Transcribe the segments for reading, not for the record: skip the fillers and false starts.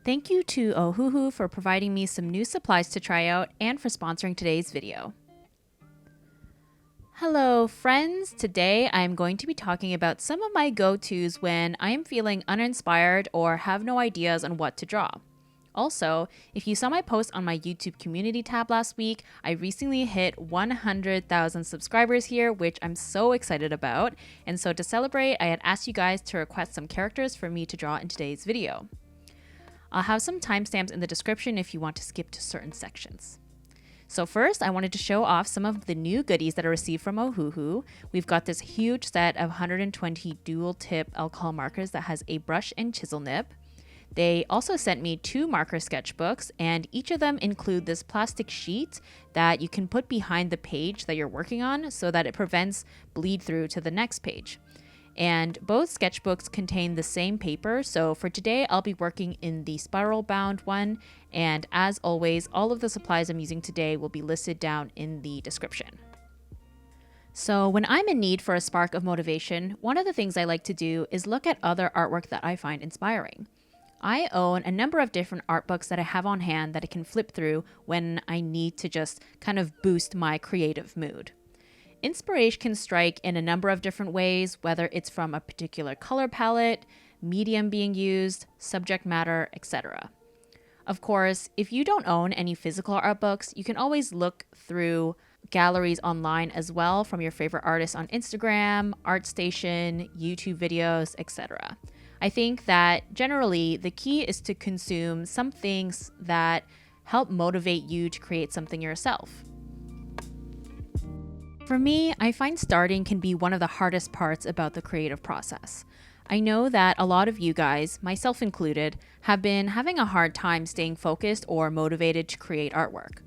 Thank you to Ohuhu for providing me some new supplies to try out and for sponsoring today's video. Hello friends, today I'm going to be talking about some of my go-tos when I am feeling uninspired or have no ideas on what to draw. Also, if you saw my post on my YouTube community tab last week, I recently hit 100,000 subscribers here, which I'm so excited about. And so to celebrate, I had asked you guys to request some characters for me to draw in today's video. I'll have some timestamps in the description if you want to skip to certain sections. So first, I wanted to show off some of the new goodies that I received from Ohuhu. We've got this huge set of 120 dual tip alcohol markers that has a brush and chisel nib. They also sent me 2 marker sketchbooks, and each of them include this plastic sheet that you can put behind the page that you're working on so that it prevents bleed through to the next page. And both sketchbooks contain the same paper, so for today I'll be working in the spiral bound one, and as always, all of the supplies I'm using today will be listed down in the description. So when I'm in need for a spark of motivation, one of the things I like to do is look at other artwork that I find inspiring. I own a number of different art books that I have on hand that I can flip through when I need to just kind of boost my creative mood. Inspiration can strike in a number of different ways, whether it's from a particular color palette, medium being used, subject matter, etc. Of course, if you don't own any physical art books, you can always look through galleries online as well from your favorite artists on Instagram, ArtStation, YouTube videos, etc. I think that generally the key is to consume some things that help motivate you to create something yourself. For me, I find starting can be one of the hardest parts about the creative process. I know that a lot of you guys, myself included, have been having a hard time staying focused or motivated to create artwork.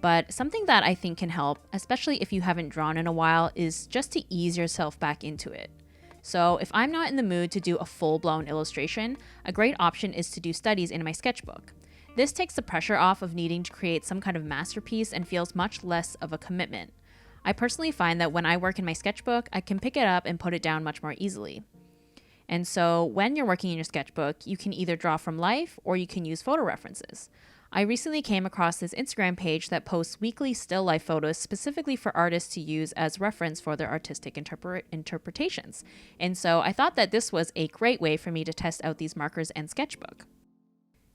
But something that I think can help, especially if you haven't drawn in a while, is just to ease yourself back into it. So if I'm not in the mood to do a full-blown illustration, a great option is to do studies in my sketchbook. This takes the pressure off of needing to create some kind of masterpiece and feels much less of a commitment. I personally find that when I work in my sketchbook, I can pick it up and put it down much more easily. And so when you're working in your sketchbook, you can either draw from life or you can use photo references. I recently came across this Instagram page that posts weekly still life photos specifically for artists to use as reference for their artistic interpretations. And so I thought that this was a great way for me to test out these markers and sketchbook.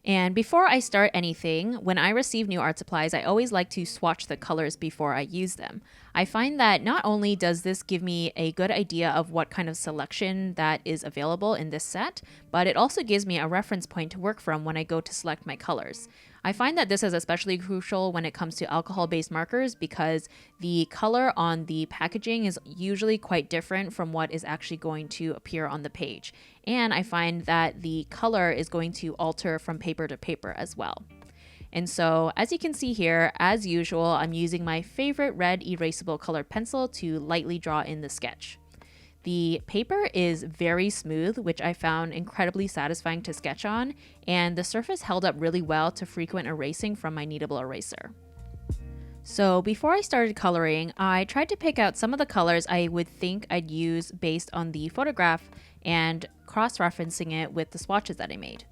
And before I start anything, when I receive new art supplies, I always like to swatch the colors before I use them. I find that not only does this give me a good idea of what kind of selection that is available in this set, but it also gives me a reference point to work from when I go to select my colors. I find that this is especially crucial when it comes to alcohol-based markers because the color on the packaging is usually quite different from what is actually going to appear on the page. And I find that the color is going to alter from paper to paper as well. And so, as you can see here, as usual, I'm using my favorite red erasable colored pencil to lightly draw in the sketch. The paper is very smooth, which I found incredibly satisfying to sketch on, and the surface held up really well to frequent erasing from my kneadable eraser. So before I started coloring, I tried to pick out some of the colors I would think I'd use based on the photograph and cross-referencing it with the swatches that I made.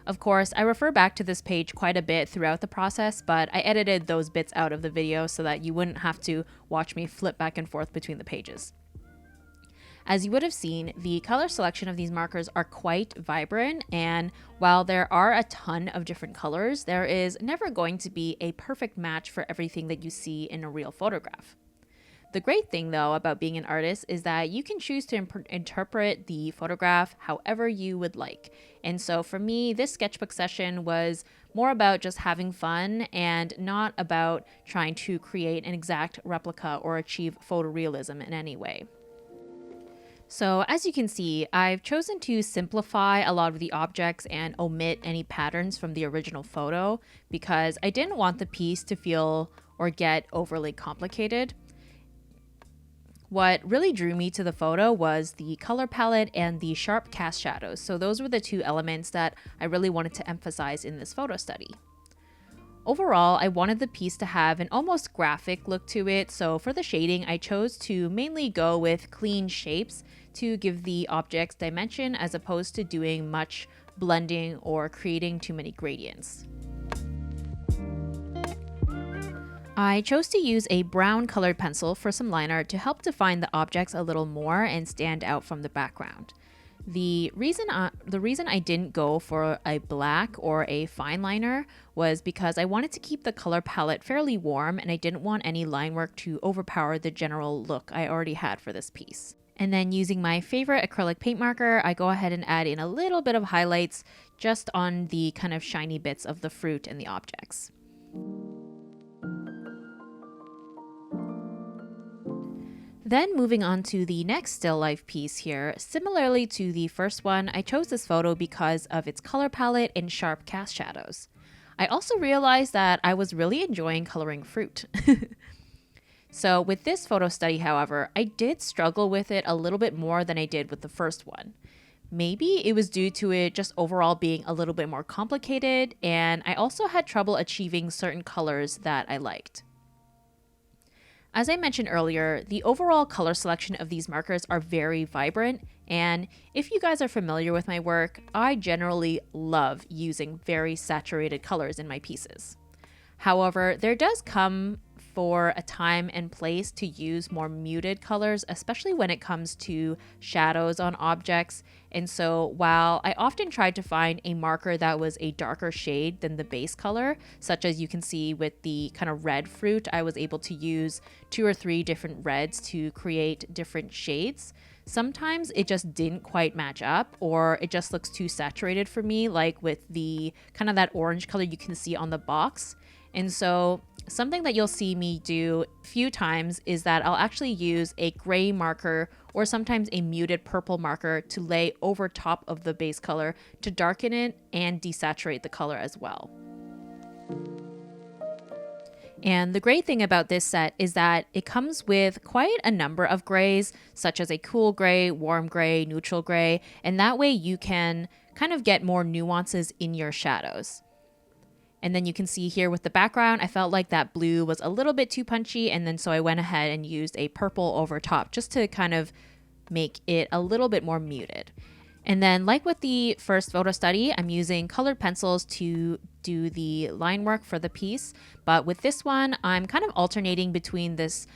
Of course, I refer back to this page quite a bit throughout the process, but I edited those bits out of the video so that you wouldn't have to watch me flip back and forth between the pages. As you would have seen, the color selection of these markers are quite vibrant, and while there are a ton of different colors, there is never going to be a perfect match for everything that you see in a real photograph. The great thing, though, about being an artist is that you can choose to interpret the photograph however you would like. And so for me, this sketchbook session was more about just having fun and not about trying to create an exact replica or achieve photorealism in any way. So as you can see, I've chosen to simplify a lot of the objects and omit any patterns from the original photo because I didn't want the piece to feel or get overly complicated. What really drew me to the photo was the color palette and the sharp cast shadows. So those were the two elements that I really wanted to emphasize in this photo study. Overall, I wanted the piece to have an almost graphic look to it, so for the shading, I chose to mainly go with clean shapes to give the objects dimension as opposed to doing much blending or creating too many gradients. I chose to use a brown colored pencil for some line art to help define the objects a little more and stand out from the background. The reason I didn't go for a black or a fine liner was because I wanted to keep the color palette fairly warm and I didn't want any line work to overpower the general look I already had for this piece. And then using my favorite acrylic paint marker, I go ahead and add in a little bit of highlights just on the kind of shiny bits of the fruit and the objects. Then moving on to the next still life piece here, similarly to the first one, I chose this photo because of its color palette and sharp cast shadows. I also realized that I was really enjoying coloring fruit. So with this photo study, however, I did struggle with it a little bit more than I did with the first one. Maybe it was due to it just overall being a little bit more complicated, and I also had trouble achieving certain colors that I liked. As I mentioned earlier, the overall color selection of these markers are very vibrant, and if you guys are familiar with my work, I generally love using very saturated colors in my pieces. However, there does come for a time and place to use more muted colors, especially when it comes to shadows on objects. And so while I often tried to find a marker that was a darker shade than the base color, such as you can see with the kind of red fruit, I was able to use 2 or 3 different reds to create different shades. Sometimes it just didn't quite match up, or it just looks too saturated for me, like with the kind of that orange color you can see on the box. And so something that you'll see me do a few times is that I'll actually use a gray marker or sometimes a muted purple marker to lay over top of the base color to darken it and desaturate the color as well. And the great thing about this set is that it comes with quite a number of grays, such as a cool gray, warm gray, neutral gray, and that way you can kind of get more nuances in your shadows. And then you can see here with the background, I felt like that blue was a little bit too punchy, and then so I went ahead and used a purple over top just to kind of make it a little bit more muted. And then like with the first photo study, I'm using colored pencils to do the line work for the piece. But with this one, I'm kind of alternating between this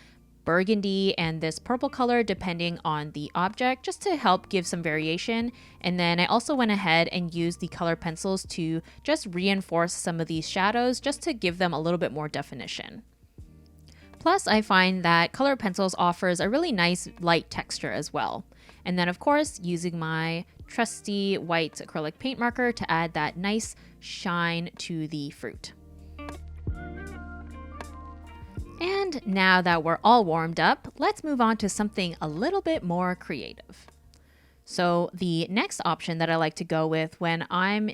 burgundy and this purple color depending on the object, just to help give some variation. And then I also went ahead and used the color pencils to just reinforce some of these shadows just to give them a little bit more definition. Plus, I find that color pencils offers a really nice light texture as well. And then of course, using my trusty white acrylic paint marker to add that nice shine to the fruit. And now that we're all warmed up, let's move on to something a little bit more creative. So the next option that I like to go with when I'm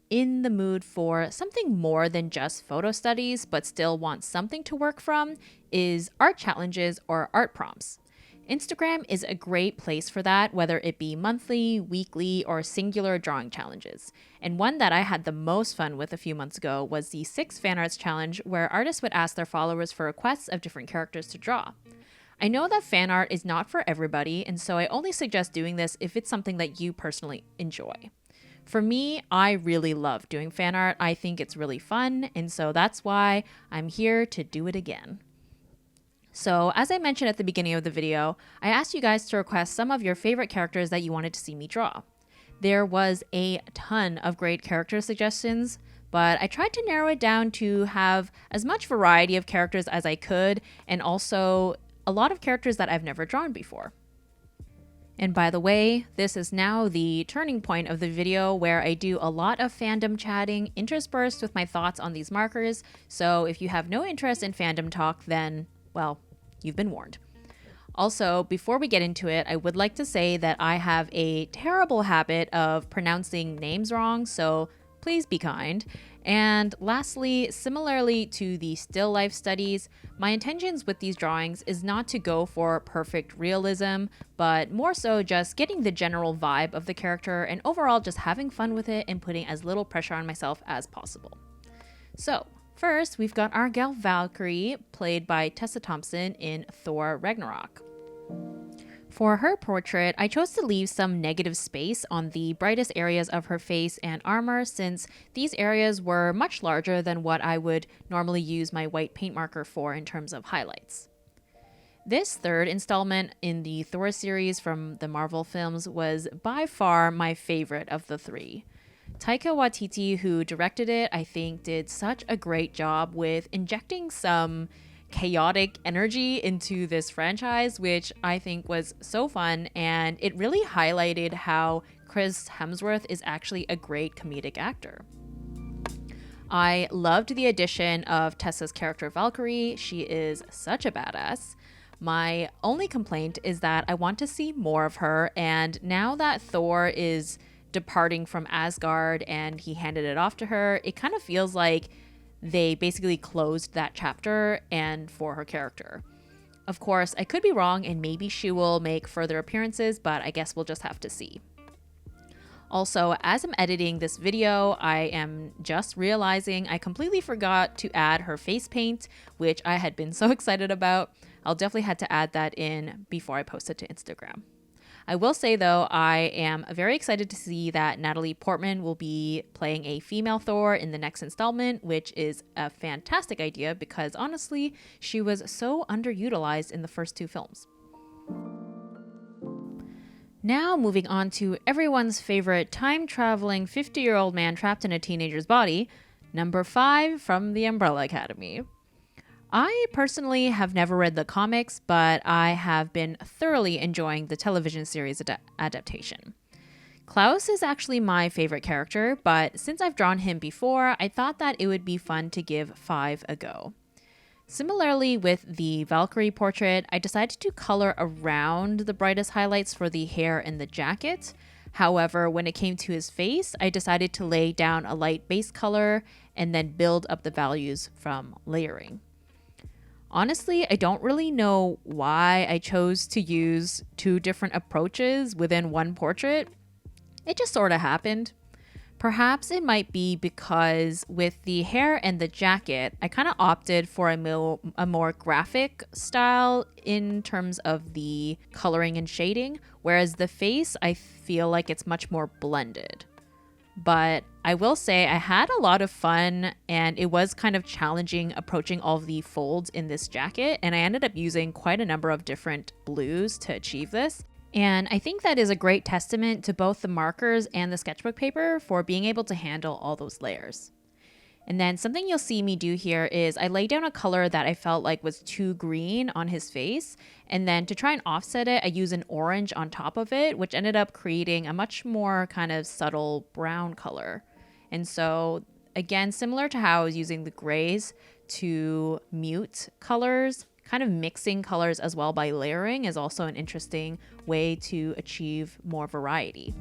in the mood for something more than just photo studies, but still want something to work from, is art challenges or art prompts. Instagram is a great place for that, whether it be monthly, weekly, or singular drawing challenges. And one that I had the most fun with a few months ago was the 6 fan arts challenge, where artists would ask their followers for requests of different characters to draw. I know that fan art is not for everybody, and so I only suggest doing this if it's something that you personally enjoy. For me, I really love doing fan art. I think it's really fun, and so that's why I'm here to do it again. So as I mentioned at the beginning of the video, I asked you guys to request some of your favorite characters that you wanted to see me draw. There was a ton of great character suggestions, but I tried to narrow it down to have as much variety of characters as I could, and also a lot of characters that I've never drawn before. And by the way, this is now the turning point of the video where I do a lot of fandom chatting interspersed with my thoughts on these markers, so if you have no interest in fandom talk, then well, you've been warned. Also, before we get into it, I would like to say that I have a terrible habit of pronouncing names wrong, so please be kind. And lastly, similarly to the still life studies, my intentions with these drawings is not to go for perfect realism, but more so just getting the general vibe of the character and overall just having fun with it and putting as little pressure on myself as possible. So, first, we've got our gal Valkyrie, played by Tessa Thompson in Thor Ragnarok. For her portrait, I chose to leave some negative space on the brightest areas of her face and armor since these areas were much larger than what I would normally use my white paint marker for in terms of highlights. This third installment in the Thor series from the Marvel films was by far my favorite of the three. Taika Waititi, who directed it, I think did such a great job with injecting some chaotic energy into this franchise, which I think was so fun, and it really highlighted how Chris Hemsworth is actually a great comedic actor. I loved the addition of Tessa's character Valkyrie. She is such a badass. My only complaint is that I want to see more of her, and now that Thor is departing from Asgard and he handed it off to her, it kind of feels like they basically closed that chapter and for her character. Of course, I could be wrong and maybe she will make further appearances, but I guess we'll just have to see. Also, as I'm editing this video, I am just realizing I completely forgot to add her face paint, which I had been so excited about. I'll definitely had to add that in before I post it to Instagram. I will say, though, I am very excited to see that Natalie Portman will be playing a female Thor in the next installment, which is a fantastic idea because, honestly, she was so underutilized in the first two films. Now, moving on to everyone's favorite time-traveling 50-year-old man trapped in a teenager's body, number 5 from The Umbrella Academy. I personally have never read the comics, but I have been thoroughly enjoying the television series adaptation. Klaus is actually my favorite character, but since I've drawn him before, I thought that it would be fun to give 5 a go. Similarly with the Valkyrie portrait, I decided to color around the brightest highlights for the hair and the jacket. However, when it came to his face, I decided to lay down a light base color and then build up the values from layering. Honestly, I don't really know why I chose to use 2 different approaches within one portrait. It just sort of happened. Perhaps it might be because with the hair and the jacket, I kind of opted for a more graphic style in terms of the coloring and shading, whereas the face, I feel like it's much more blended. But I will say I had a lot of fun and it was kind of challenging approaching all of the folds in this jacket, and I ended up using quite a number of different blues to achieve this. And I think that is a great testament to both the markers and the sketchbook paper for being able to handle all those layers. And then something you'll see me do here is I lay down a color that I felt like was too green on his face. And then to try and offset it, I use an orange on top of it, which ended up creating a much more kind of subtle brown color. And so again, similar to how I was using the grays to mute colors, kind of mixing colors as well by layering is also an interesting way to achieve more variety.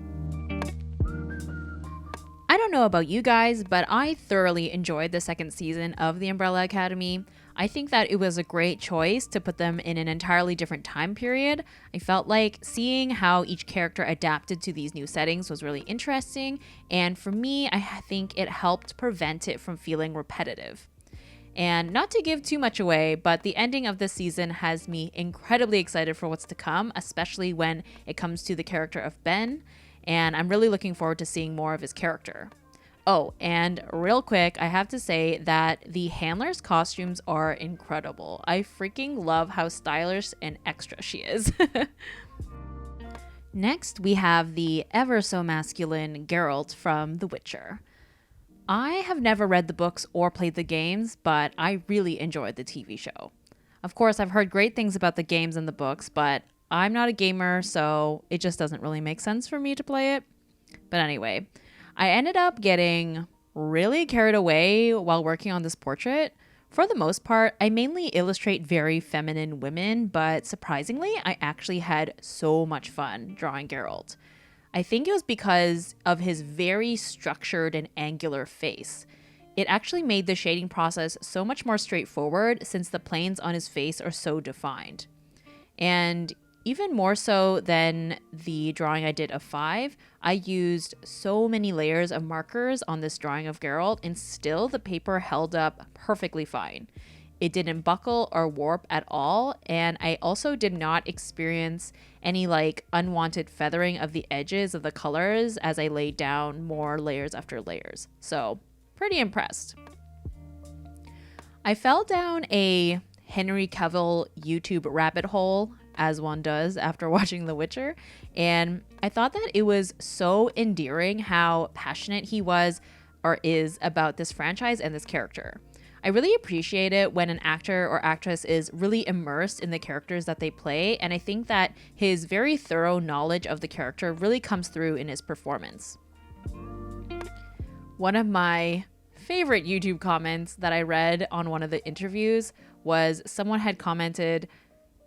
I don't know about you guys, but I thoroughly enjoyed the second season of The Umbrella Academy. I think that it was a great choice to put them in an entirely different time period. I felt like seeing how each character adapted to these new settings was really interesting, and for me, I think it helped prevent it from feeling repetitive. And not to give too much away, but the ending of this season has me incredibly excited for what's to come, especially when it comes to the character of Ben. And I'm really looking forward to seeing more of his character. Oh, and real quick, I have to say that the handler's costumes are incredible. I freaking love how stylish and extra she is. Next, we have the ever so masculine Geralt from The Witcher. I have never read the books or played the games, but I really enjoyed the TV show. Of course, I've heard great things about the games and the books, but I'm not a gamer, so it just doesn't really make sense for me to play it. But anyway, I ended up getting really carried away while working on this portrait. For the most part, I mainly illustrate very feminine women, but surprisingly, I actually had so much fun drawing Geralt. I think it was because of his very structured and angular face. It actually made the shading process so much more straightforward since the planes on his face are so defined. And even more so than the drawing I did of 5, I used so many layers of markers on this drawing of Geralt, and still the paper held up perfectly fine. It didn't buckle or warp at all, and I also did not experience any like unwanted feathering of the edges of the colors as I laid down more layers after layers. So pretty impressed. I fell down a Henry Cavill YouTube rabbit hole, as one does after watching The Witcher, and I thought that it was so endearing how passionate he was or is about this franchise and this character. I really appreciate it when an actor or actress is really immersed in the characters that they play, and I think that his very thorough knowledge of the character really comes through in his performance. One of my favorite YouTube comments that I read on one of the interviews was someone had commented,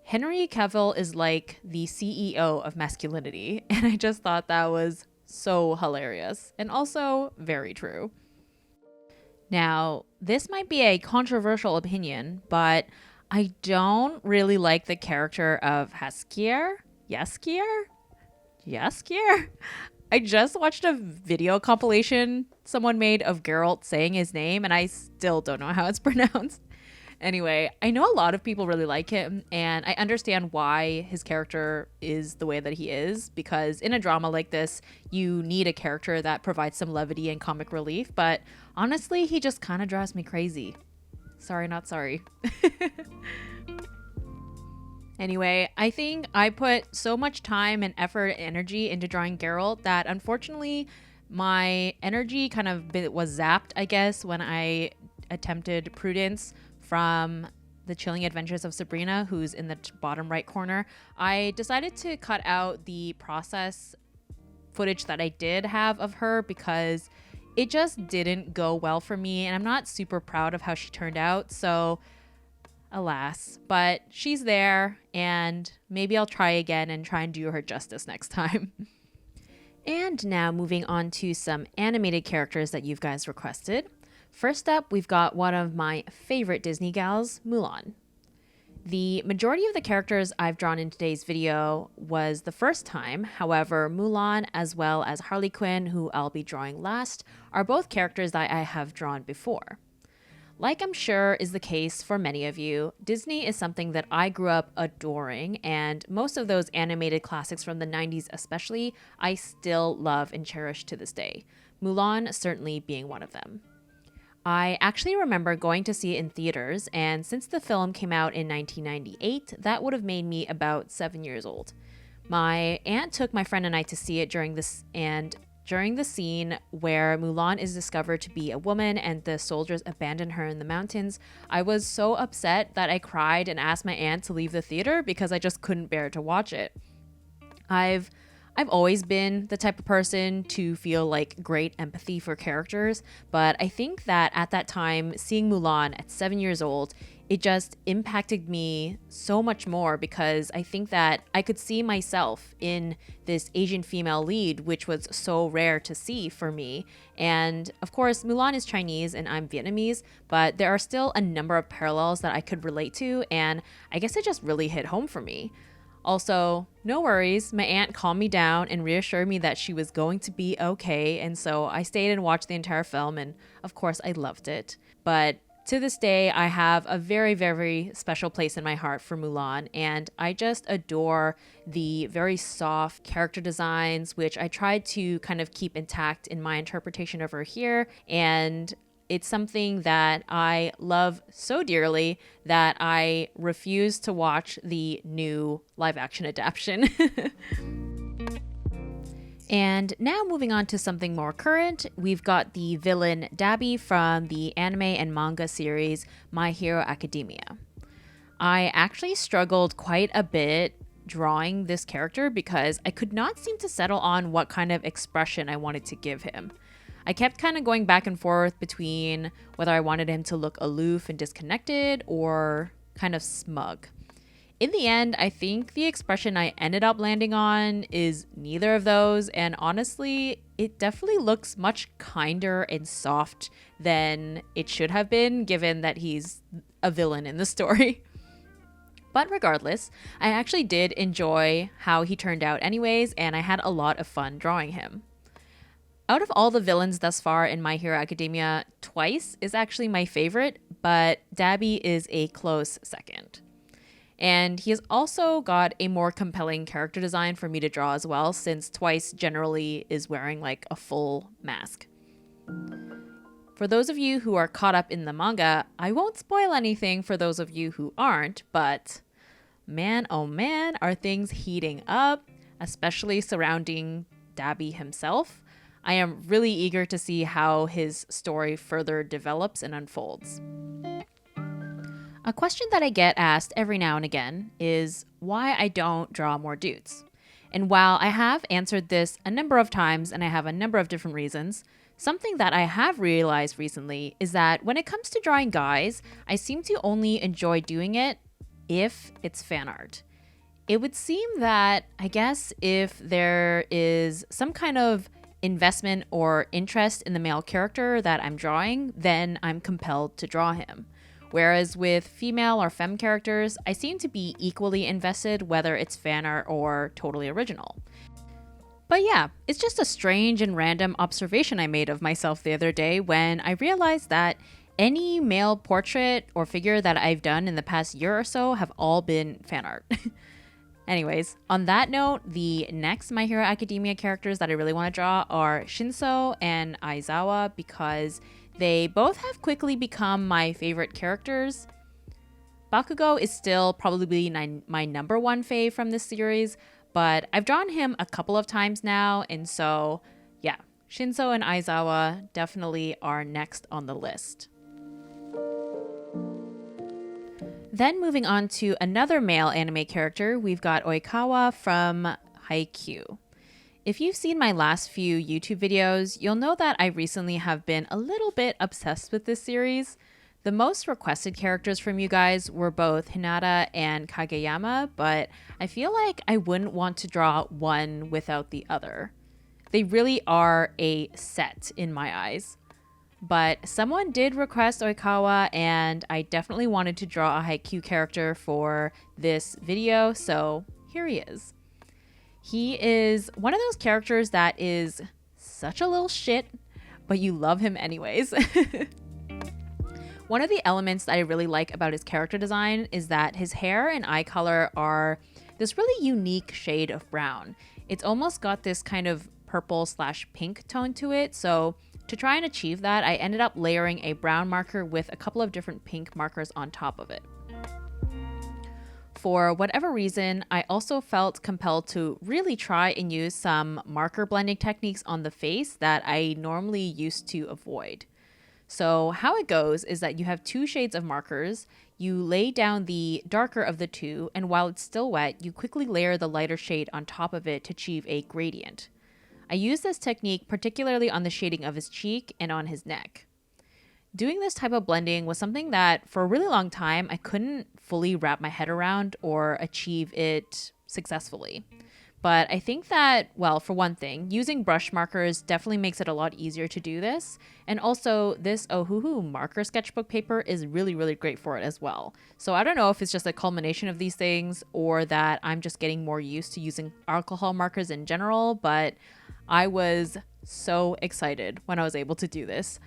"Henry Cavill is like the CEO of masculinity," and I just thought that was so hilarious and also very true. Now, this might be a controversial opinion, but I don't really like the character of Jaskier. I just watched a video compilation someone made of Geralt saying his name, and I still don't know how it's pronounced. Anyway, I know a lot of people really like him, and I understand why his character is the way that he is, because in a drama like this, you need a character that provides some levity and comic relief, but honestly, he just kind of drives me crazy. Sorry, not sorry. Anyway, I think I put so much time and effort and energy into drawing Geralt that unfortunately my energy kind of was zapped, I guess, when I attempted Prudence from The Chilling Adventures of Sabrina, who's in the bottom right corner. I decided to cut out the process footage that I did have of her because it just didn't go well for me, and I'm not super proud of how she turned out, so alas. But she's there, and maybe I'll try again and try and do her justice next time. And now moving on to some animated characters that you guys requested. First up, we've got one of my favorite Disney gals, Mulan. The majority of the characters I've drawn in today's video was the first time. However, Mulan as well as Harley Quinn, who I'll be drawing last, are both characters that I have drawn before. Like I'm sure is the case for many of you, Disney is something that I grew up adoring, and most of those animated classics from the 90s especially, I still love and cherish to this day. Mulan certainly being one of them. I actually remember going to see it in theaters, and since the film came out in 1998, that would have made me about 7 years old. My aunt took my friend and I to see it during the scene where Mulan is discovered to be a woman and the soldiers abandon her in the mountains, I was so upset that I cried and asked my aunt to leave the theater because I just couldn't bear to watch it. I've always been the type of person to feel like great empathy for characters, but I think that at that time, seeing Mulan at 7 years old, it just impacted me so much more because I think that I could see myself in this Asian female lead, which was so rare to see for me. And of course, Mulan is Chinese and I'm Vietnamese, but there are still a number of parallels that I could relate to, and I guess it just really hit home for me. Also, no worries, my aunt calmed me down and reassured me that she was going to be okay, and so I stayed and watched the entire film, and of course I loved it. But to this day, I have a very, very special place in my heart for Mulan, and I just adore the very soft character designs, which I tried to kind of keep intact in my interpretation of her here, and it's something that I love so dearly that I refuse to watch the new live action adaptation. And now moving on to something more current, we've got the villain Dabi from the anime and manga series My Hero Academia. I actually struggled quite a bit drawing this character because I could not seem to settle on what kind of expression I wanted to give him. I kept kind of going back and forth between whether I wanted him to look aloof and disconnected or kind of smug. In the end, I think the expression I ended up landing on is neither of those, and honestly, it definitely looks much kinder and soft than it should have been, given that he's a villain in the story. But regardless, I actually did enjoy how he turned out anyways, and I had a lot of fun drawing him. Out of all the villains thus far in My Hero Academia, Twice is actually my favorite, but Dabi is a close second. And he has also got a more compelling character design for me to draw as well, since Twice generally is wearing like a full mask. For those of you who are caught up in the manga, I won't spoil anything for those of you who aren't, but man, oh man, are things heating up, especially surrounding Dabi himself. I am really eager to see how his story further develops and unfolds. A question that I get asked every now and again is why I don't draw more dudes. And while I have answered this a number of times and I have a number of different reasons, something that I have realized recently is that when it comes to drawing guys, I seem to only enjoy doing it if it's fan art. It would seem that, I guess, if there is some kind of investment or interest in the male character that I'm drawing, then I'm compelled to draw him. Whereas with female or femme characters, I seem to be equally invested whether it's fan art or totally original. But yeah, it's just a strange and random observation I made of myself the other day when I realized that any male portrait or figure that I've done in the past year or so have all been fan art. Anyways, on that note, the next My Hero Academia characters that I really want to draw are Shinso and Aizawa because they both have quickly become my favorite characters. Bakugo is still probably my number one fave from this series, but I've drawn him a couple of times now, and so yeah, Shinso and Aizawa definitely are next on the list. Then moving on to another male anime character, we've got Oikawa from Haikyuu. If you've seen my last few YouTube videos, you'll know that I recently have been a little bit obsessed with this series. The most requested characters from you guys were both Hinata and Kageyama, but I feel like I wouldn't want to draw one without the other. They really are a set in my eyes. But someone did request Oikawa, and I definitely wanted to draw a Haikyuu character for this video, so here he is. He is one of those characters that is such a little shit, but you love him anyways. One of the elements that I really like about his character design is that his hair and eye color are this really unique shade of brown. It's almost got this kind of purple/pink tone to it, so to try and achieve that, I ended up layering a brown marker with a couple of different pink markers on top of it. For whatever reason, I also felt compelled to really try and use some marker blending techniques on the face that I normally used to avoid. So how it goes is that you have two shades of markers, you lay down the darker of the two, and while it's still wet, you quickly layer the lighter shade on top of it to achieve a gradient. I use this technique particularly on the shading of his cheek and on his neck. Doing this type of blending was something that for a really long time I couldn't fully wrap my head around or achieve it successfully. But I think that, well, for one thing, using brush markers definitely makes it a lot easier to do this. And also this Ohuhu marker sketchbook paper is really, really great for it as well. So I don't know if it's just a culmination of these things or that I'm just getting more used to using alcohol markers in general, but I was so excited when I was able to do this.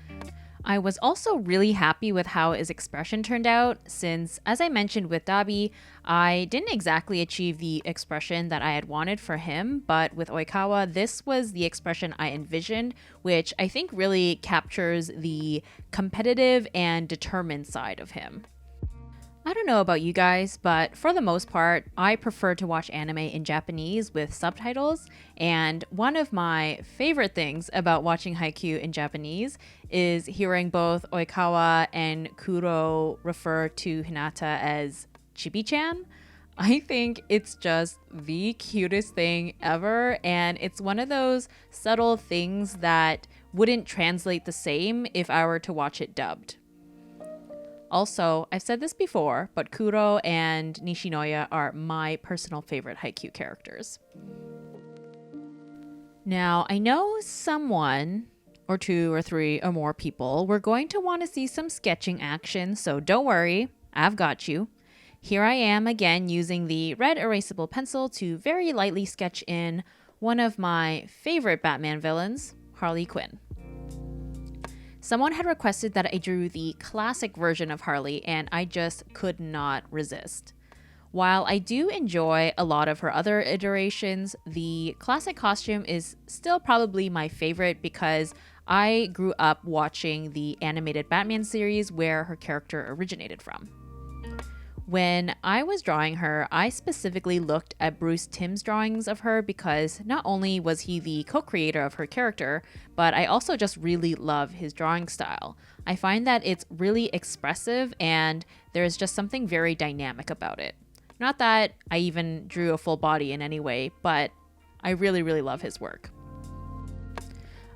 I was also really happy with how his expression turned out since, as I mentioned with Dabi, I didn't exactly achieve the expression that I had wanted for him, but with Oikawa, this was the expression I envisioned, which I think really captures the competitive and determined side of him. I don't know about you guys, but for the most part, I prefer to watch anime in Japanese with subtitles, and one of my favorite things about watching Haikyuu in Japanese is hearing both Oikawa and Kuro refer to Hinata as Chibi-chan. I think it's just the cutest thing ever, and it's one of those subtle things that wouldn't translate the same if I were to watch it dubbed. Also, I've said this before, but Kuro and Nishinoya are my personal favorite Haikyuu characters. Now, I know someone, or two or three or more people, were going to want to see some sketching action, so don't worry, I've got you. Here I am again using the red erasable pencil to very lightly sketch in one of my favorite Batman villains, Harley Quinn. Someone had requested that I drew the classic version of Harley, and I just could not resist. While I do enjoy a lot of her other iterations, the classic costume is still probably my favorite because I grew up watching the animated Batman series where her character originated from. When I was drawing her, I specifically looked at Bruce Timm's drawings of her because not only was he the co-creator of her character, but I also just really love his drawing style. I find that it's really expressive and there's just something very dynamic about it. Not that I even drew a full body in any way, but I really, really love his work.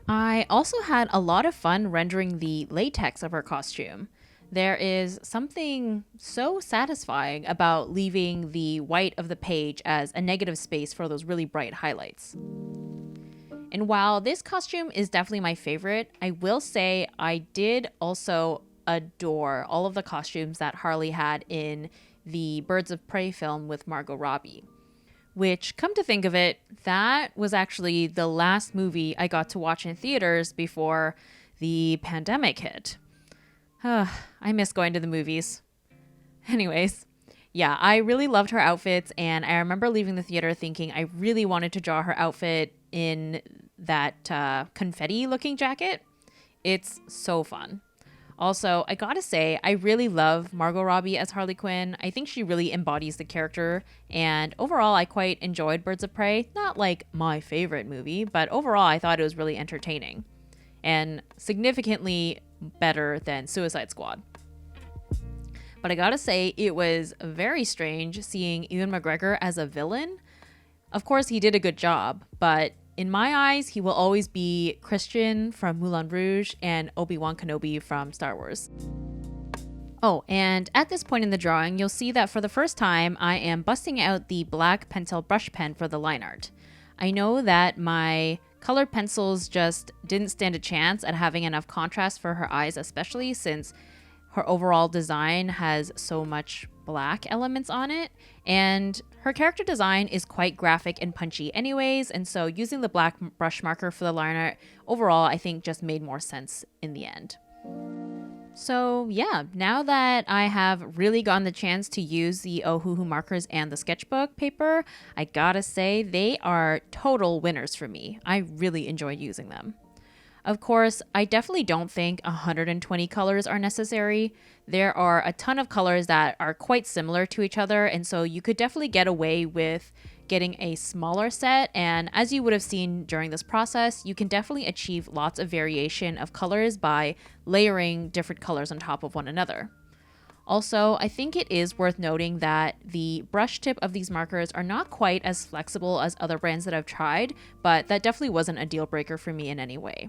I also had a lot of fun rendering the latex of her costume. There is something so satisfying about leaving the white of the page as a negative space for those really bright highlights. And while this costume is definitely my favorite, I will say I did also adore all of the costumes that Harley had in the Birds of Prey film with Margot Robbie. Which, come to think of it, that was actually the last movie I got to watch in theaters before the pandemic hit. I miss going to the movies. Anyways, yeah, I really loved her outfits, and I remember leaving the theater thinking I really wanted to draw her outfit in that confetti-looking jacket. It's so fun. Also, I gotta say, I really love Margot Robbie as Harley Quinn. I think she really embodies the character, and overall, I quite enjoyed Birds of Prey. Not like my favorite movie, but overall, I thought it was really entertaining and significantly better than Suicide Squad. But I gotta say, it was very strange seeing Ewan McGregor as a villain. Of course, he did a good job, but in my eyes, he will always be Christian from Moulin Rouge and Obi-Wan Kenobi from Star Wars. Oh, and at this point in the drawing, you'll see that for the first time, I am busting out the black Pentel brush pen for the line art. I know that my colored pencils just didn't stand a chance at having enough contrast for her eyes, especially since her overall design has so much black elements on it, and her character design is quite graphic and punchy anyways, and so using the black brush marker for the line art overall I think just made more sense in the end. So yeah, now that I have really gotten the chance to use the Ohuhu markers and the sketchbook paper, I gotta say they are total winners for me. I really enjoy using them. Of course, I definitely don't think 120 colors are necessary. There are a ton of colors that are quite similar to each other, and so you could definitely get away with getting a smaller set, and as you would have seen during this process, you can definitely achieve lots of variation of colors by layering different colors on top of one another. Also, I think it is worth noting that the brush tip of these markers are not quite as flexible as other brands that I've tried, but that definitely wasn't a deal breaker for me in any way.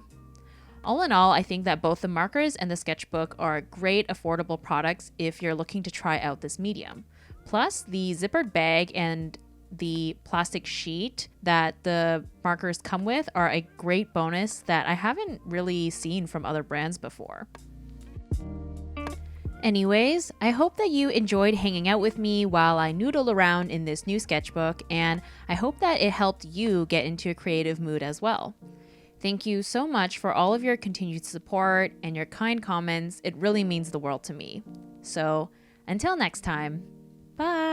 All in all, I think that both the markers and the sketchbook are great affordable products if you're looking to try out this medium. Plus, the zippered bag and the plastic sheet that the markers come with are a great bonus that I haven't really seen from other brands before. Anyways, I hope that you enjoyed hanging out with me while I noodle around in this new sketchbook, and I hope that it helped you get into a creative mood as well. Thank you so much for all of your continued support and your kind comments. It really means the world to me. So, until next time, bye!